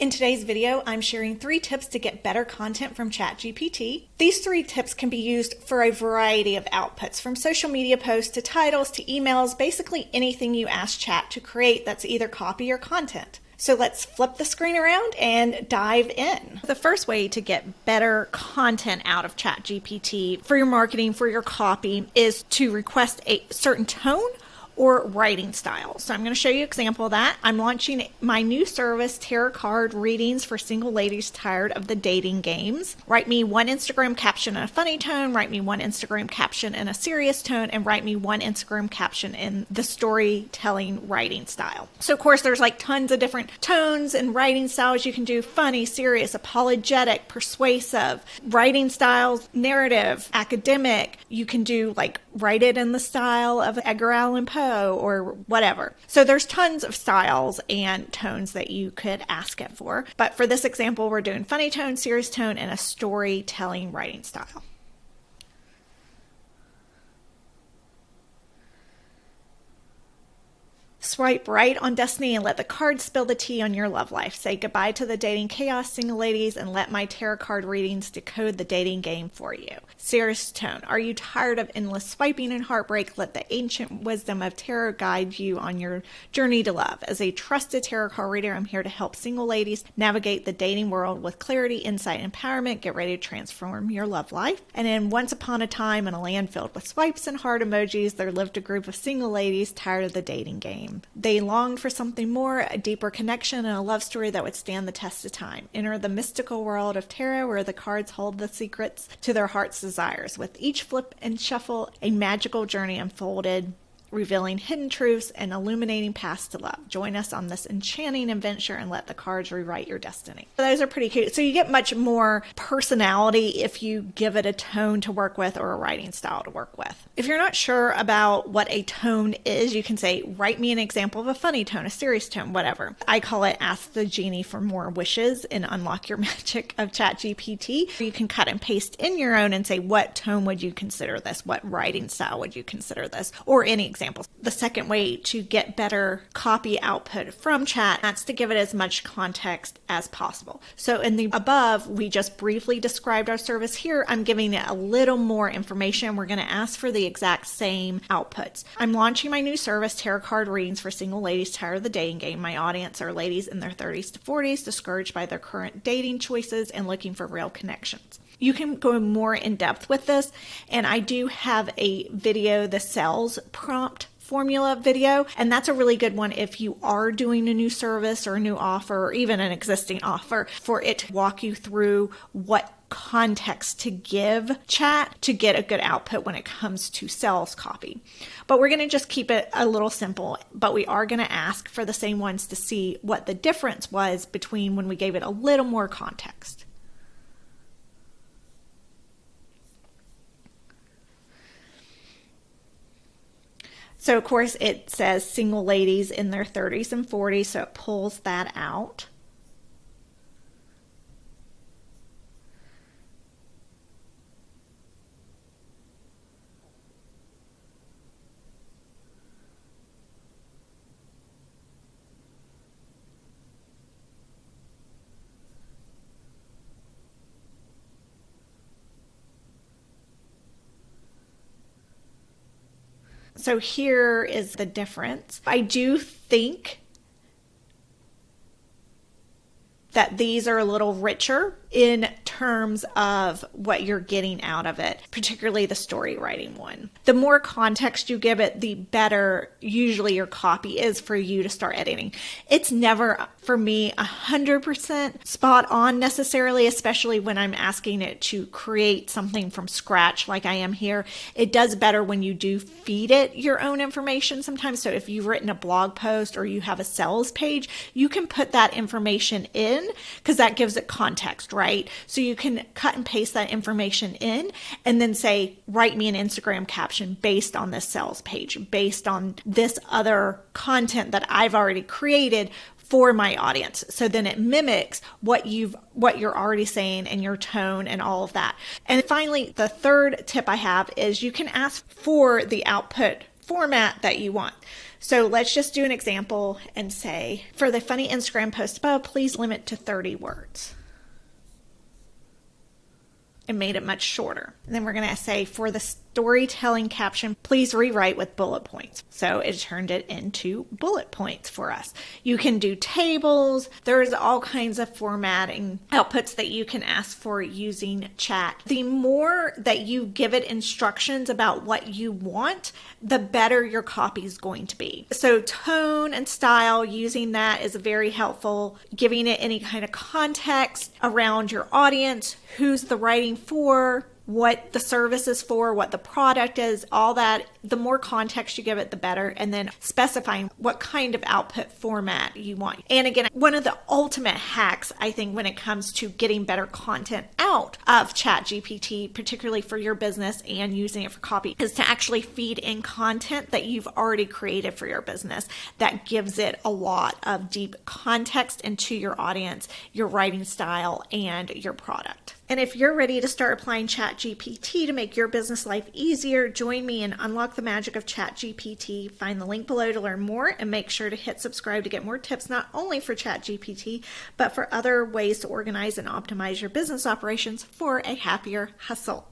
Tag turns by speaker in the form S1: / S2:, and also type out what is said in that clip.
S1: In today's video, I'm sharing 3 tips to get better content from ChatGPT. These 3 tips can be used for a variety of outputs, from social media posts to titles to emails, basically anything you ask Chat to create that's either copy or content. So let's flip the screen around and dive in. The first way to get better content out of ChatGPT for your marketing, for your copy, is to request a certain tone or writing style. So I'm going to show you an example of that. I'm launching my new service, tarot card readings for single ladies tired of the dating games. Write me one Instagram caption in a funny tone, write me one Instagram caption in a serious tone, and write me one Instagram caption in the storytelling writing style. So of course there's like tons of different tones and writing styles you can do: funny, serious, apologetic, persuasive, writing styles, narrative, academic. You can do like write it in the style of Edgar Allan Poe or whatever. So there's tons of styles and tones that you could ask it for. But for this example, we're doing funny tone, serious tone, and a storytelling writing style. Swipe right on Destiny and let the cards spill the tea on your love life. Say goodbye to the dating chaos, single ladies, and let my tarot card readings decode the dating game for you. Serious tone. Are you tired of endless swiping and heartbreak? Let the ancient wisdom of tarot guide you on your journey to love. As a trusted tarot card reader, I'm here to help single ladies navigate the dating world with clarity, insight, and empowerment. Get ready to transform your love life. And in Once Upon a Time, in a land filled with swipes and heart emojis, there lived a group of single ladies tired of the dating game. They longed for something more, a deeper connection, and a love story that would stand the test of time. Enter the mystical world of tarot, where the cards hold the secrets to their heart's desires. With each flip and shuffle, a magical journey unfolded, revealing hidden truths and illuminating paths to love. Join us on this enchanting adventure and let the cards rewrite your destiny. So those are pretty cute. So you get much more personality if you give it a tone to work with or a writing style to work with. If you're not sure about what a tone is, you can say, write me an example of a funny tone, a serious tone, whatever. I call it ask the genie for more wishes and unlock your magic of ChatGPT. You can cut and paste in your own and say, what tone would you consider this? What writing style would you consider this? Or any examples. The second way to get better copy output from Chat, that's to give it as much context as possible. So in the above, we just briefly described our service. Here, I'm giving it a little more information. We're going to ask for the exact same outputs. I'm launching my new service, tarot card readings for single ladies tired of the dating game. My audience are ladies in their 30s to 40s, discouraged by their current dating choices and looking for real connections. You can go more in depth with this, and I do have a video, the sales prompt formula video, and that's a really good one if you are doing a new service or a new offer or even an existing offer, for it to walk you through what context to give Chat to get a good output when it comes to sales copy. But we're going to just keep it a little simple, but we are going to ask for the same ones to see what the difference was between when we gave it a little more context. So of course it says single ladies in their 30s and 40s, so it pulls that out. So here is the difference. I do think that these are a little richer in terms of what you're getting out of it, particularly the story writing one. The more context you give it, the better usually your copy is for you to start editing. It's never, for me, 100% spot on necessarily, especially when I'm asking it to create something from scratch like I am here. It does better when you do feed it your own information sometimes. So if you've written a blog post or you have a sales page, you can put that information in because that gives it context, right? So you can cut and paste that information in and then say, write me an Instagram caption based on this sales page, based on this other content that I've already created for my audience. So then it mimics what you're already saying and your tone and all of that. And finally, the third tip I have is you can ask for the output format that you want. So let's just do an example and say, for the funny Instagram post above, please limit to 30 words. And made it much shorter. And then we're going to say, for the storytelling caption, please rewrite with bullet points. So it turned it into bullet points for us. You can do tables. There's all kinds of formatting outputs that you can ask for using chat. The more that you give it instructions about what you want, the better your copy is going to be. So tone and style, using that is very helpful. Giving it any kind of context around your audience, who's the writing for, what the service is for, what the product is, all that. The more context you give it, the better. And then specifying what kind of output format you want. And again, one of the ultimate hacks, I think, when it comes to getting better content out of ChatGPT, particularly for your business and using it for copy, is to actually feed in content that you've already created for your business that gives it a lot of deep context into your audience, your writing style, and your product. And if you're ready to start applying ChatGPT to make your business life easier, join me and unlock the magic of ChatGPT. Find the link below to learn more, and make sure to hit subscribe to get more tips not only for ChatGPT, but for other ways to organize and optimize your business operations for a happier hustle.